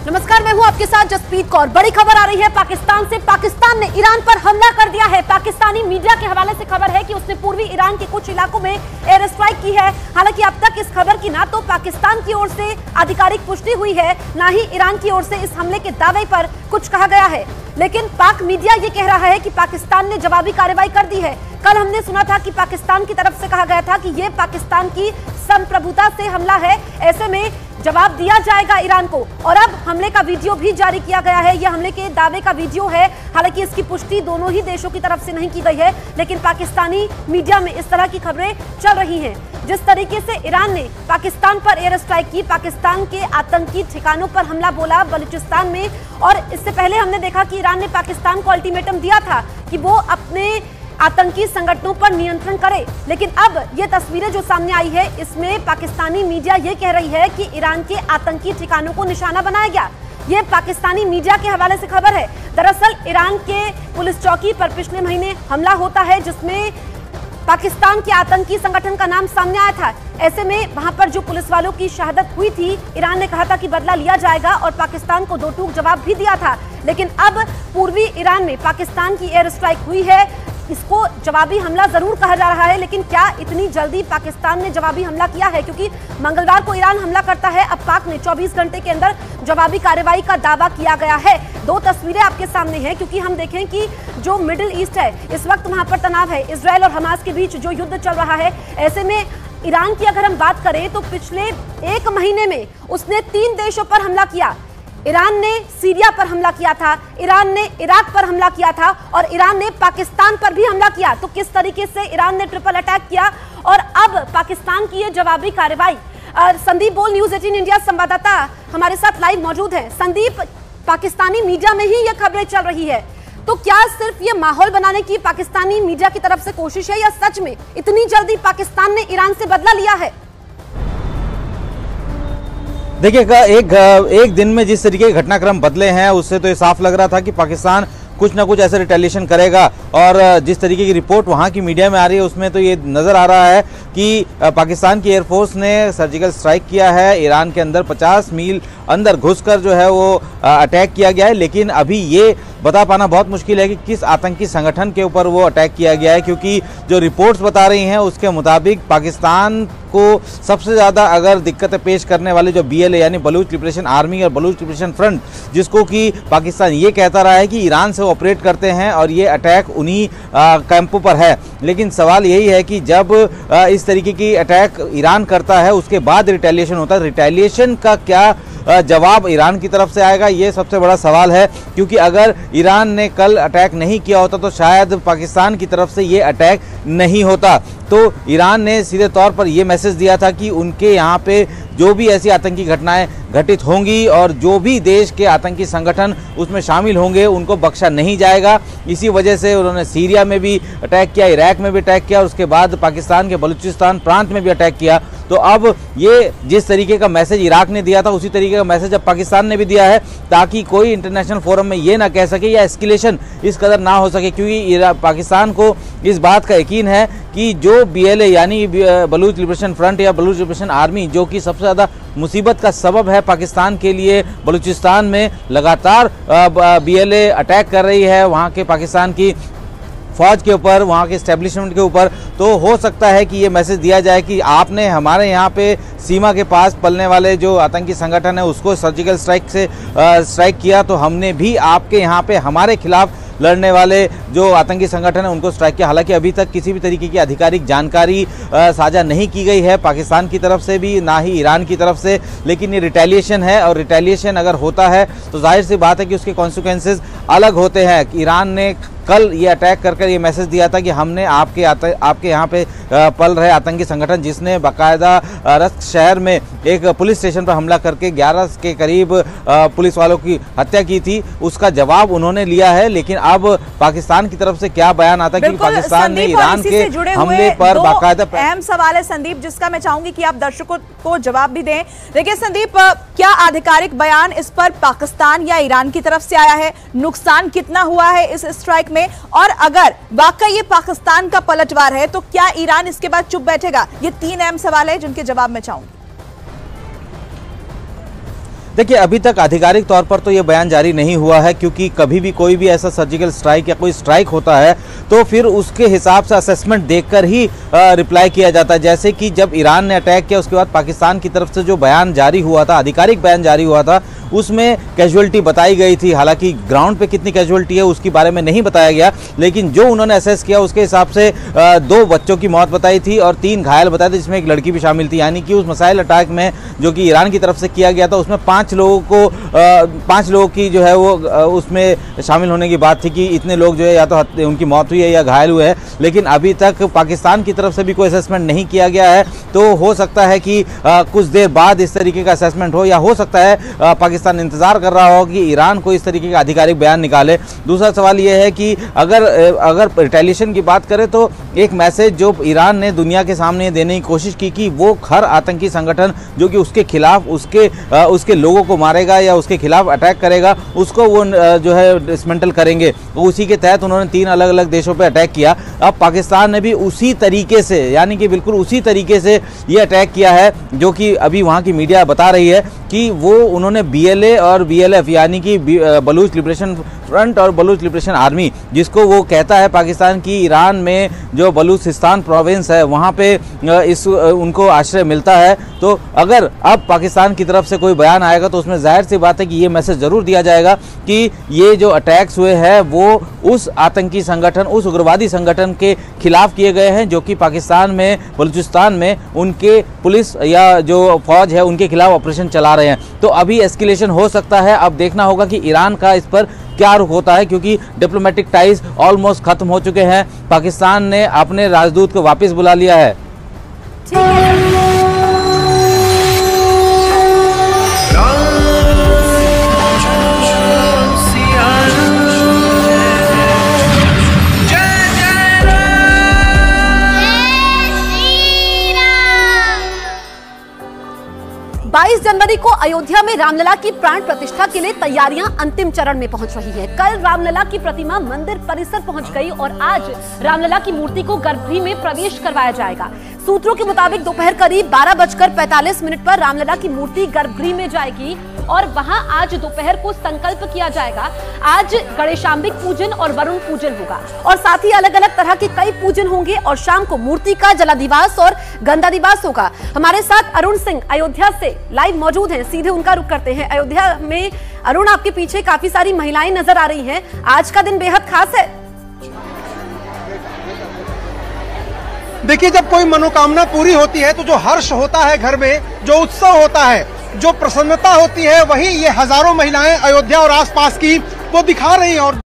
नमस्कार, मैं हूं आपके साथ जसप्रीत कौर। बड़ी खबर आ रही है पाकिस्तान से। पाकिस्तान ने ईरान पर हमला कर दिया है। पाकिस्तानी मीडिया के हवाले से खबर है कि उसने पूर्वी ईरान के कुछ इलाकों में एयर स्ट्राइक की है। हालांकि अब तक इस खबर की ना तो पाकिस्तान की ओर से आधिकारिक पुष्टि हुई है, ना ही ईरान की ओर से इस हमले के दावे पर कुछ कहा गया है। लेकिन पाक मीडिया ये कह रहा है कि पाकिस्तान ने जवाबी कार्रवाई कर दी है। कल हमने सुना था कि पाकिस्तान की तरफ से कहा गया था कि ये पाकिस्तान की संप्रभुता से हमला है, ऐसे में जवाब दिया जाएगा ईरान को। और अब हमले का वीडियो भी जारी किया गया है। यह हमले के दावे का वीडियो है। हालांकि इसकी पुष्टि दोनों ही देशों की तरफ से नहीं की गई है, लेकिन पाकिस्तानी मीडिया में इस तरह की खबरें चल रही हैं। जिस तरीके से ईरान ने पाकिस्तान पर एयर स्ट्राइक की, पाकिस्तान के आतंकी ठिकानों पर हमला बोला बलूचिस्तान में, और इससे पहले हमने देखा कि ईरान ने पाकिस्तान को अल्टीमेटम दिया था कि वो अपने आतंकी संगठनों पर नियंत्रण करे। लेकिन अब ये तस्वीरें जो सामने आई है, इसमें पाकिस्तानी मीडिया ये कह रही है कि ईरान के आतंकी ठिकानों को निशाना बनाया गया। ये पाकिस्तानी मीडिया के हवाले से खबर है। दरअसल ईरान के पुलिस चौकी पर पिछले महीने हमला होता है, जिसमें पाकिस्तान के आतंकी संगठन का नाम सामने आया था। ऐसे में वहां पर जो पुलिस वालों की शहादत हुई थी, ईरान ने कहा था कि बदला लिया जाएगा और पाकिस्तान को दो टूक जवाब भी दिया था। लेकिन अब पूर्वी ईरान में पाकिस्तान की एयर स्ट्राइक हुई है। इसको जवाबी हमला जरूर कहा जा रहा है, लेकिन क्या इतनी जल्दी पाकिस्तान ने जवाबी हमला किया है? क्योंकि मंगलवार को ईरान हमला करता है, अब पाक ने 24 घंटे के अंदर जवाबी कार्रवाई का दावा किया गया है। दो तस्वीरें आपके सामने हैं, क्योंकि हम देखें कि जो मिडिल ईस्ट है, इस वक्त वहां पर तनाव है। इजरायल और हमास के बीच जो युद्ध चल रहा है, ऐसे में ईरान की अगर हम बात करें तो पिछले एक महीने में उसने 3 देशों पर हमला किया। ईरान ने सीरिया पर हमला किया था, ईरान ने इराक पर हमला किया था, और ईरान ने पाकिस्तान पर भी हमला किया। तो किस तरीके से ईरान ने ट्रिपल अटैक किया, और अब पाकिस्तान की ये जवाबी कार्रवाई। संदीप बोल, न्यूज़ 18 इंडिया संवाददाता हमारे साथ लाइव मौजूद है। संदीप, पाकिस्तानी मीडिया में ही ये खबरें चल रही है, तो क्या सिर्फ ये माहौल बनाने की पाकिस्तानी मीडिया की तरफ से कोशिश है, या सच में इतनी जल्दी पाकिस्तान ने ईरान से बदला लिया है? देखिएगा, एक दिन में जिस तरीके के घटनाक्रम बदले हैं, उससे तो ये साफ लग रहा था कि पाकिस्तान कुछ ना कुछ ऐसा रिटेलिएशन करेगा। और जिस तरीके की रिपोर्ट वहाँ की मीडिया में आ रही है, उसमें तो ये नज़र आ रहा है कि पाकिस्तान की एयरफोर्स ने सर्जिकल स्ट्राइक किया है। ईरान के अंदर 50 मील अंदर घुसकर जो है वो अटैक किया गया है। लेकिन अभी ये बता पाना बहुत मुश्किल है कि किस आतंकी संगठन के ऊपर वो अटैक किया गया है, क्योंकि जो रिपोर्ट्स बता रही हैं उसके मुताबिक पाकिस्तान को सबसे ज़्यादा अगर दिक्कतें पेश करने वाले जो BLA यानी बलूच लिबरेशन आर्मी और बलूच लिबरेशन फ्रंट, जिसको कि पाकिस्तान ये कहता रहा है कि ईरान से ऑपरेट करते हैं और ये अटैक उन्हीं कैंपों पर है। लेकिन सवाल यही है कि जब इस तरीके की अटैक ईरान करता है, उसके बाद रिटेलिएशन होता है, रिटेलिएशन का क्या जवाब ईरान की तरफ से आएगा, ये सबसे बड़ा सवाल है। क्योंकि अगर ईरान ने कल अटैक नहीं किया होता तो शायद पाकिस्तान की तरफ से ये अटैक नहीं होता। तो ईरान ने सीधे तौर पर यह मैसेज दिया था कि उनके यहाँ पे जो भी ऐसी आतंकी घटनाएं घटित होंगी और जो भी देश के आतंकी संगठन उसमें शामिल होंगे, उनको बख्शा नहीं जाएगा। इसी वजह से उन्होंने सीरिया में भी अटैक किया, इराक में भी अटैक किया, और उसके बाद पाकिस्तान के बलूचिस्तान प्रांत में भी अटैक किया। तो अब ये जिस तरीके का मैसेज इराक ने दिया था, उसी तरीके का मैसेज अब पाकिस्तान ने भी दिया है, ताकि कोई इंटरनेशनल फोरम में ये ना कह सके या एस्केलेशन इस कदर ना हो सके। क्योंकि पाकिस्तान को इस बात का यकीन है कि जो BLA यानी बलूच लिबरेशन फ्रंट या बलूच लिबरेशन आर्मी, जो कि सबसे ज़्यादा मुसीबत का सबब है पाकिस्तान के लिए, बलूचिस्तान में लगातार BLA अटैक कर रही है वहाँ के पाकिस्तान की फौज के ऊपर, वहाँ के इस्टेब्लिशमेंट के ऊपर। तो हो सकता है कि ये मैसेज दिया जाए कि आपने हमारे यहाँ पे सीमा के पास पलने वाले जो आतंकी संगठन है उसको सर्जिकल स्ट्राइक से स्ट्राइक किया, तो हमने भी आपके यहाँ पे हमारे खिलाफ लड़ने वाले जो आतंकी संगठन है उनको स्ट्राइक किया। हालांकि अभी तक किसी भी तरीके की आधिकारिक जानकारी साझा नहीं की गई है पाकिस्तान की तरफ से भी, ना ही ईरान की तरफ से। लेकिन ये रिटेलिएशन है, और रिटेलिएशन अगर होता है तो जाहिर सी बात है कि उसके कॉन्सिक्वेंसेस अलग होते हैं। ईरान ने कल ये अटैक कर ये मैसेज दिया था कि हमने आपके यहाँ पे पल रहे आतंकी संगठन, जिसने बाकायदा रस्क शहर में एक पुलिस स्टेशन पर हमला करके 11 के करीब पुलिस वालों की हत्या की थी, उसका जवाब उन्होंने लिया है। लेकिन अब पाकिस्तान की तरफ से क्या बयान आता है कि पाकिस्तान ने ईरान के हमले पर बाकायदा। अहम सवाल है संदीप, जिसका मैं चाहूंगी कि आप दर्शकों को जवाब भी दें। देखिए संदीप, क्या आधिकारिक बयान इस पर पाकिस्तान या ईरान की तरफ से आया है? नुकसान कितना हुआ है इस स्ट्राइक में? और अगर वाकई ये पाकिस्तान का पलटवार है तो क्या ईरान इसके बाद चुप बैठेगा? ये 3 अहम सवाल है जिनके जवाब मैं चाहूंगी। देखिए, अभी तक आधिकारिक तौर पर तो ये बयान जारी नहीं हुआ है, क्योंकि कभी भी कोई भी ऐसा सर्जिकल स्ट्राइक या कोई स्ट्राइक होता है तो फिर उसके हिसाब से असेसमेंट देखकर ही रिप्लाई किया जाता है। जैसे कि जब ईरान ने अटैक किया उसके बाद पाकिस्तान की तरफ से जो बयान जारी हुआ था, आधिकारिक बयान जारी हुआ था, उसमें कैजुअलिटी बताई गई थी। हालांकि ग्राउंड पे कितनी कैजुअलिटी है उसके बारे में नहीं बताया गया, लेकिन जो उन्होंने असेस किया उसके हिसाब से 2 बच्चों की मौत बताई थी और 3 घायल बताए थे, जिसमें एक लड़की भी शामिल थी। यानी कि उस मिसाइल अटैक में जो कि ईरान की तरफ से किया गया था उसमें 5 लोगों की जो है वो उसमें शामिल होने की बात थी कि इतने लोग जो है या तो उनकी मौत हुई है या घायल हुए हैं। लेकिन अभी तक पाकिस्तान की तरफ से भी कोई असेसमेंट नहीं किया गया है, तो हो सकता है कि कुछ देर बाद इस तरीके का असेसमेंट हो, या हो सकता है पाकिस्तान इंतजार कर रहा हो कि ईरान कोई इस तरीके का आधिकारिक बयान निकाले। दूसरा सवाल यह है कि अगर रिटेलिएशन की बात करें तो एक मैसेज जो ईरान ने दुनिया के सामने देने की कोशिश की कि वो हर आतंकी संगठन जो कि उसके खिलाफ उसके लोगों को मारेगा या उसके खिलाफ अटैक करेगा, उसको वो जो है डिसमेंटल करेंगे। तो उसी के तहत उन्होंने 3 अलग अलग देशों पे अटैक किया। अब पाकिस्तान ने भी उसी तरीके से, यानी कि बिल्कुल उसी तरीके से ये अटैक किया है, जो कि अभी वहाँ की मीडिया बता रही है कि वो उन्होंने BLA और BLF यानी कि बलूच लिबरेशन फ्रंट और बलूच लिबरेशन आर्मी, जिसको वो कहता है पाकिस्तान की ईरान में जो बलूचिस्तान प्रोविंस है वहाँ पे उनको आश्रय मिलता है। तो अगर अब पाकिस्तान की तरफ से कोई बयान आएगा तो उसमें जाहिर सी बात है कि ये मैसेज जरूर दिया जाएगा कि ये जो अटैक्स हुए हैं वो उस आतंकी संगठन, उस उग्रवादी संगठन के खिलाफ किए गए हैं जो कि पाकिस्तान में, बलूचिस्तान में उनके पुलिस या जो फौज है उनके खिलाफ ऑपरेशन चला रहे हैं। तो अभी एस्केलेशन हो सकता है। अब देखना होगा कि ईरान का इस पर क्या रुख होता है, क्योंकि डिप्लोमेटिक टाइज ऑलमोस्ट खत्म हो चुके हैं। पाकिस्तान ने अपने राजदूत को वापस बुला लिया है। ठीक है। बाईस जनवरी को अयोध्या में रामलला की प्राण प्रतिष्ठा के लिए तैयारियां अंतिम चरण में पहुंच रही है। कल रामलला की प्रतिमा मंदिर परिसर पहुंच गई और आज रामलला की मूर्ति को गर्भगृह में प्रवेश करवाया जाएगा। सूत्रों के मुताबिक दोपहर करीब 12:45 पर रामलला की मूर्ति गर्भगृह में जाएगी और वहां आज दोपहर को संकल्प किया जाएगा। आज गणेशांबिक पूजन और वरुण पूजन होगा और साथ ही अलग अलग तरह के कई पूजन होंगे और शाम को मूर्ति का जलादिवास और गंधादिवास होगा। हमारे साथ अरुण सिंह अयोध्या से लाइव मौजूद हैं, सीधे उनका रुख करते हैं। अयोध्या में अरुण, आपके पीछे काफी सारी महिलाएं नजर आ रही हैं, आज का दिन बेहद खास है। देखिए, जब कोई मनोकामना पूरी होती है तो जो हर्ष होता है घर में, जो उत्सव होता है, जो प्रसन्नता होती है, वही ये हजारों महिलाएं अयोध्या और आसपास की वो दिखा रही हैं। और